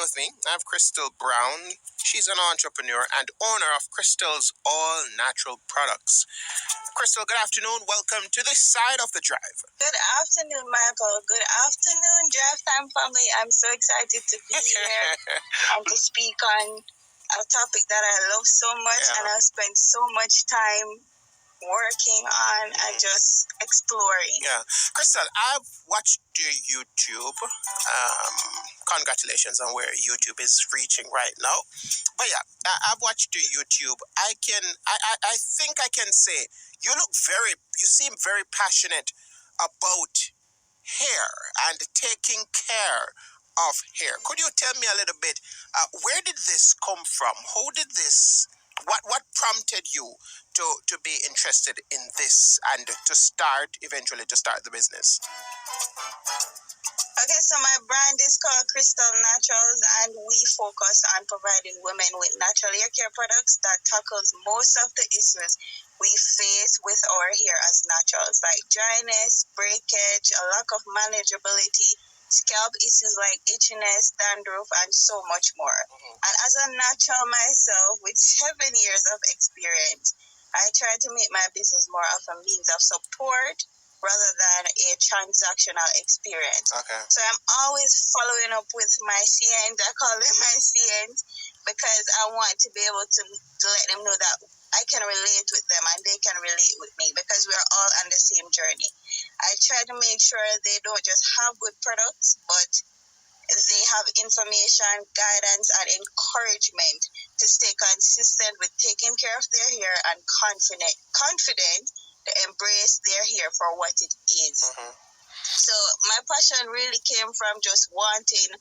line with me, I have Crystal Brown. She's an entrepreneur and owner of Crystal's All Natural Products. Crystal, good afternoon. Welcome to this side of the drive. Good afternoon, Michael. Good afternoon, Drive Time family. I'm so excited to be here and to speak on a topic that I love so much and I've spent so much time working on and just exploring. Yeah. Crystal, I've watched your YouTube. Congratulations on where YouTube is reaching right now. But yeah, I've watched your YouTube. I think I can say you seem very passionate about hair and taking care of hair. Could you tell me a little bit, where did this come from? What prompted you to be interested in this and eventually to start the business? Okay, so my brand is called Crystal Naturals, and we focus on providing women with natural hair care products that tackles most of the issues we face with our hair as naturals, like dryness, breakage, a lack of manageability, scalp issues like itchiness, dandruff, and so much more. And as a natural myself with 7 years of experience, I try to make my business more of a means of support rather than a transactional experience. Okay. So I'm always following up with my CNs. I call them my CNs because I want to be able to let them know that I can relate with them and they can relate with me because we are all on the same journey. I try to make sure they don't just have good products, but they have information, guidance, and encouragement to stay consistent with taking care of their hair and confident to embrace their hair for what it is. So my passion really came from just wanting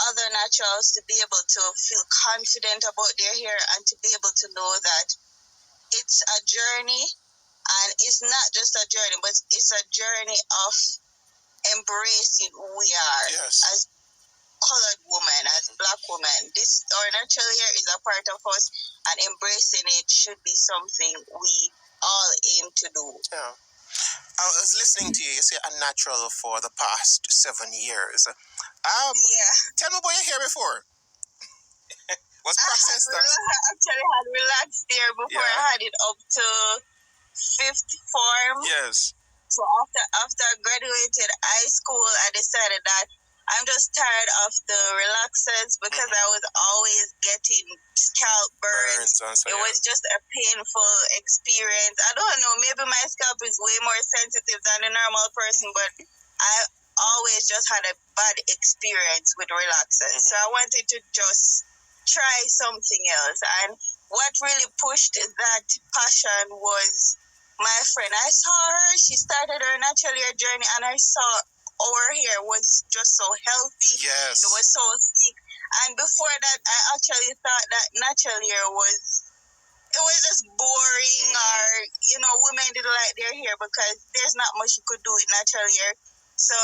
other naturals to be able to feel confident about their hair and to be able to know that it's a journey, and it's not just a journey, but it's a journey of embracing who we are as colored women, as Black women. Our natural hair is a part of us, and embracing it should be something we all aim to do. Yeah. I was listening to you. You say unnatural for the past 7 years. Tell me about your hair before. Was processed? I actually had relaxed hair before I had it up to 5th form. Yes. So after I graduated high school, I decided that I'm just tired of the relaxers because I was always getting scalp burns. It was just a painful experience. I don't know, maybe my scalp is way more sensitive than a normal person, but I always just had a bad experience with relaxers. So I wanted to just try something else. And what really pushed that passion was my friend. I saw her, she started her natural hair journey, and I saw our hair was just so healthy. Yes. It was so thick. And before that, I actually thought that natural hair was just boring, or, women didn't like their hair because there's not much you could do with natural hair. So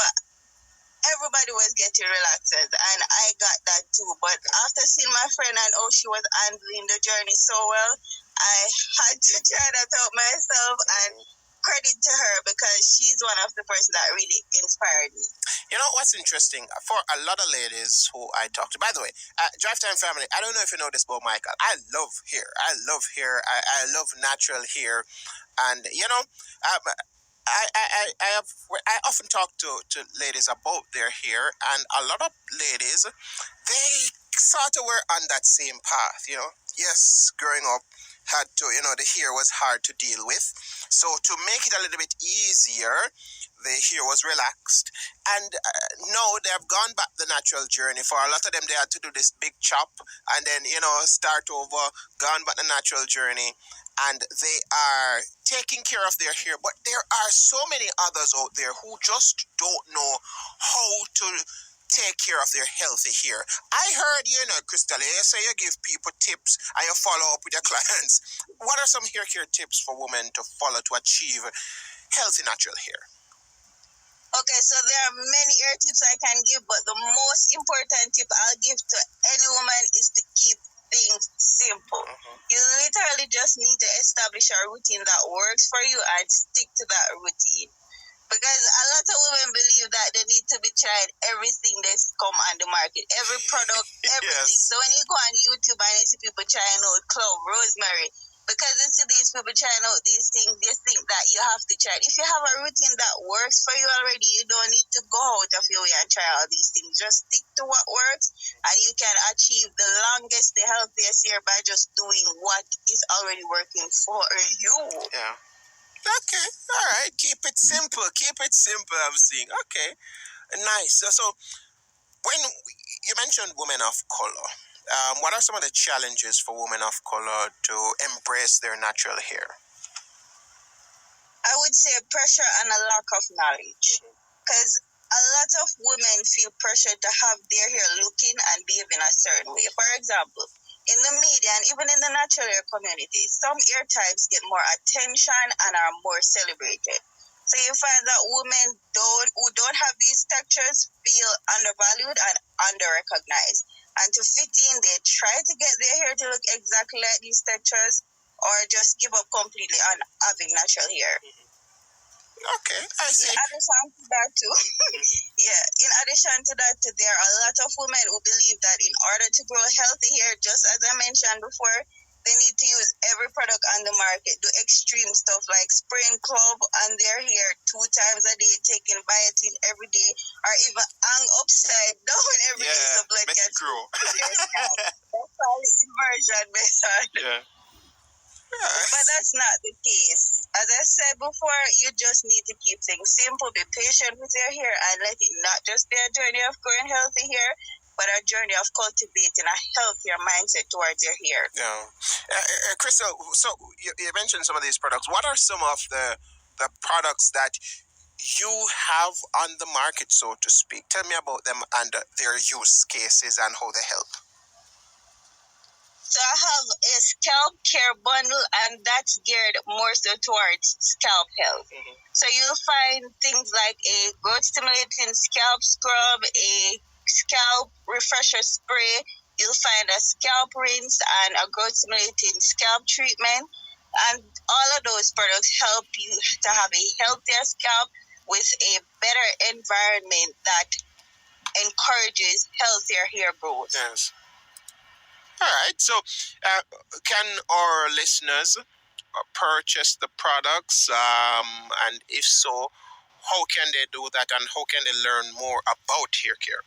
everybody was getting relaxers, and I got that too. But after seeing my friend and how she was handling the journey so well, I had to try that out myself, and credit to her because she's one of the person that really inspired me. You know what's interesting? For a lot of ladies who I talk to, by the way, Drive Time family, I don't know if you know this about Michael. I love hair. I love natural hair. And, I often talk to ladies about their hair, and a lot of ladies, they sort of were on that same path, Yes, growing up, the hair was hard to deal with. So to make it a little bit easier, the hair was relaxed. And now they have gone back the natural journey. For a lot of them, they had to do this big chop and then, start over, gone back the natural journey. And they are taking care of their hair. But there are so many others out there who just don't know how to take care of their healthy hair. I heard, Crystal, you say you give people tips and you follow up with your clients. What are some hair care tips for women to follow to achieve healthy natural hair? Okay, so there are many hair tips I can give, but the most important tip I'll give to any woman is to keep things simple. You literally just need to establish a routine that works for you and stick to that routine. Because a lot of women believe that they need to be tried everything that's come on the market, every product, everything. Yes. So when you go on YouTube and you see people trying out clove, rosemary, because you see these people trying out these things, they think that you have to try it. If you have a routine that works for you already, you don't need to go out of your way and try all these things. Just stick to what works, and you can achieve the longest, the healthiest year by just doing what is already working for you. Yeah. Okay. All right. Keep it simple. Keep it simple. I'm seeing. Okay. Nice. So when you mentioned women of color, what are some of the challenges for women of color to embrace their natural hair? I would say pressure and a lack of knowledge. Because a lot of women feel pressure to have their hair looking and behaving a certain way. For example, in the media and even in the natural hair community, some hair types get more attention and are more celebrated. So you find that women who don't have these textures feel undervalued and under-recognized. And to fit in, they try to get their hair to look exactly like these textures or just give up completely on having natural hair. Okay, I see. In addition to that, too, in addition to that, there are a lot of women who believe that in order to grow healthy hair, just as I mentioned before, they need to use every product on the market, do extreme stuff like spraying clove on their hair 2 times a day, taking biotin every day, or even hang upside down every day so blood can grow. That's all inversion method. Yeah. But that's not the case. As I said before, you just need to keep things simple, be patient with your hair, and let it not just be a journey of growing healthy hair, but a journey of cultivating a healthier mindset towards your hair. Yeah. Crystal, so you mentioned some of these products. What are some of the products that you have on the market, so to speak? Tell me about them and their use cases and how they help. So I have a scalp care bundle, and that's geared more so towards scalp health. So you'll find things like a growth stimulating scalp scrub, a scalp refresher spray. You'll find a scalp rinse and a growth stimulating scalp treatment. And all of those products help you to have a healthier scalp with a better environment that encourages healthier hair growth. Yes. All right. So, can our listeners purchase the products? And if so, how can they do that? And how can they learn more about Haircare?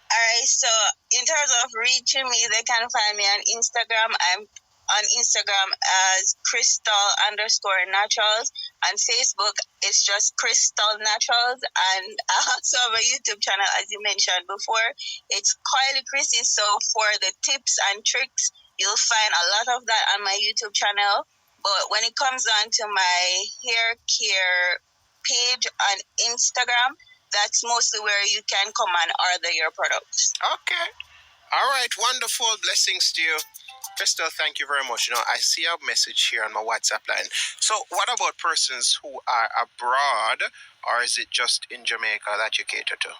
Alright, so in terms of reaching me, they can find me on Instagram. I'm on Instagram as Crystal_Naturals. On Facebook, it's just Crystal Naturals. And I also have a YouTube channel, as you mentioned before. It's Kylie Chrissy. So for the tips and tricks, you'll find a lot of that on my YouTube channel. But when it comes on to my hair care page on Instagram, that's mostly where you can come and order your products. Okay. All right. Wonderful. Blessings to you. Crystal, thank you very much. I see a message here on my WhatsApp line. So what about persons who are abroad, or is it just in Jamaica that you cater to?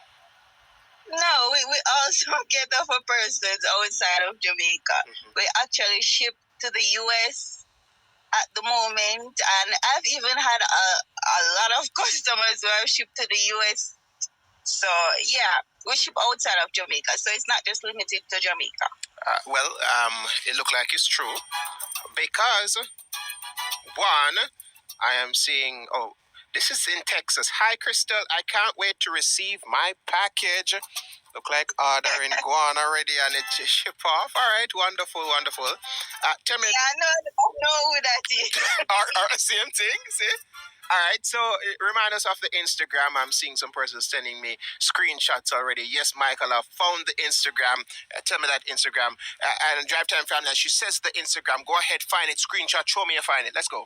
No, we also cater for persons outside of Jamaica. We actually ship to the U.S. at the moment, and I've even had a lot of customers who have shipped to the U.S. So, yeah, we ship outside of Jamaica, so it's not just limited to Jamaica. It looks like it's true because, one, I am seeing, this is in Texas. Hi, Crystal. I can't wait to receive my package. Look like ordering gone already and it ship off. All right, wonderful. Tell me. Yeah, I know who that is. Same thing, see? All right, so remind us of the Instagram. I'm seeing some persons sending me screenshots already. Yes, Michael, I found the Instagram. Tell me that Instagram. And Drive Time Family, she says the Instagram. Go ahead, find it, screenshot, show me you find it. Let's go.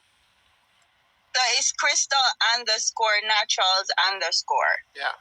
So it's Crystal_Naturals_. Yeah.